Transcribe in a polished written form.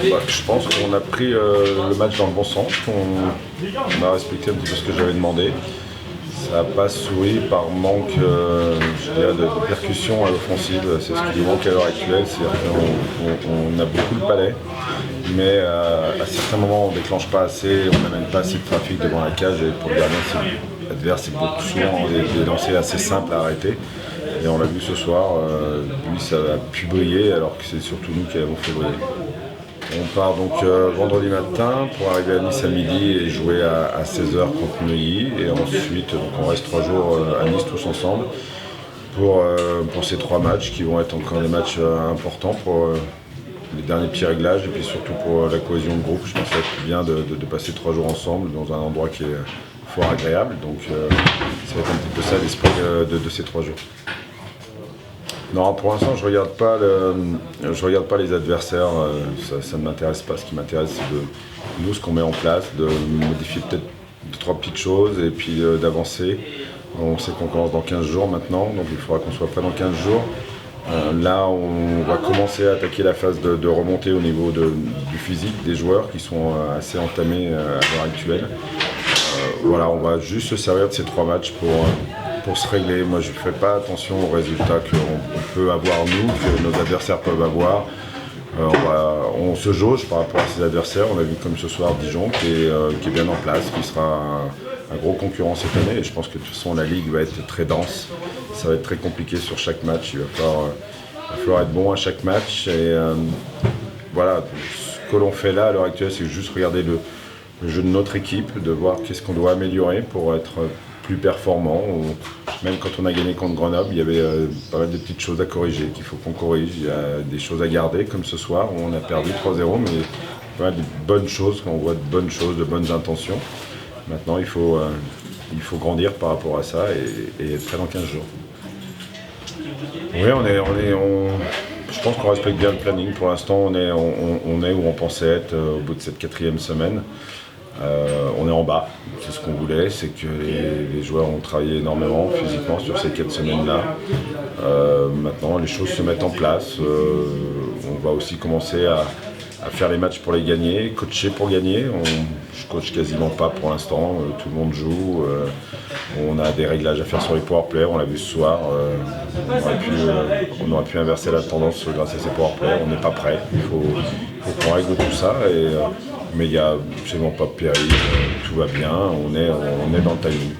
Je pense qu'on a pris le match dans le bon sens, on a respecté un petit peu ce que j'avais demandé. Ça n'a pas souri par manque je dirais de percussion à l'offensive. C'est ce qui nous manque à l'heure actuelle, c'est-à-dire qu'on a beaucoup de palais, mais à certains moments on ne déclenche pas assez, on n'amène pas assez de trafic devant la cage et pour le gardien adverse c'est beaucoup souvent des lancers assez simples à arrêter. Et on l'a vu ce soir, lui ça a pu briller alors que c'est surtout nous qui l'avons fait briller. On part donc vendredi matin pour arriver à Nice à midi et jouer à 16h contre Neuilly. Et ensuite, donc on reste 3 jours à Nice tous ensemble pour ces 3 matchs qui vont être encore des matchs importants pour les derniers petits réglages et puis surtout pour la cohésion de groupe. Je pense que ça va être bien de passer 3 jours ensemble dans un endroit qui est fort agréable. Donc ça va être un petit peu ça l'esprit de ces 3 jours. Non, pour l'instant, je regarde pas les adversaires. Ça ne m'intéresse pas. Ce qui m'intéresse, c'est de nous, ce qu'on met en place, de modifier peut-être 2-3 petites choses et puis d'avancer. On sait qu'on commence dans 15 jours maintenant, donc il faudra qu'on soit prêt dans 15 jours. Là, on va commencer à attaquer la phase de remontée au niveau du physique des joueurs qui sont assez entamés à l'heure actuelle. Voilà, on va juste se servir de ces 3 matchs pour se régler. Moi, je ne fais pas attention aux résultats qu'on peut avoir nous, que nos adversaires peuvent avoir. On se jauge par rapport à ces adversaires. On a vu comme ce soir Dijon qui est bien en place, qui sera un gros concurrent cette année. Et je pense que de toute façon, la Ligue va être très dense. Ça va être très compliqué sur chaque match. Il va falloir être bon à chaque match. Et voilà, ce que l'on fait là à l'heure actuelle, c'est juste regarder le jeu de notre équipe, de voir qu'est-ce qu'on doit améliorer pour être plus performant. Même quand on a gagné contre Grenoble, il y avait pas mal de petites choses à corriger, qu'il faut qu'on corrige. Il y a des choses à garder, comme ce soir, où on a perdu 3-0, mais voilà, des bonnes choses, quand on voit de bonnes choses, de bonnes intentions. Maintenant, il faut grandir par rapport à ça et être prêt dans 15 jours. Oui, je pense qu'on respecte bien le planning. Pour l'instant, on est où on pensait être au bout de cette 4e semaine. On est en bas, c'est ce qu'on voulait, c'est que les joueurs ont travaillé énormément physiquement sur ces 4 semaines-là. Maintenant, les choses se mettent en place. On va aussi commencer à faire les matchs pour les gagner, coacher pour gagner. Je coach quasiment pas pour l'instant, tout le monde joue. On a des réglages à faire sur les powerplay, on l'a vu ce soir. On aurait pu inverser la tendance grâce à ces powerplay. On n'est pas prêt, il faut qu'on règle tout ça. Mais il n'y a absolument pas de péril, tout va bien, on est dans le timing.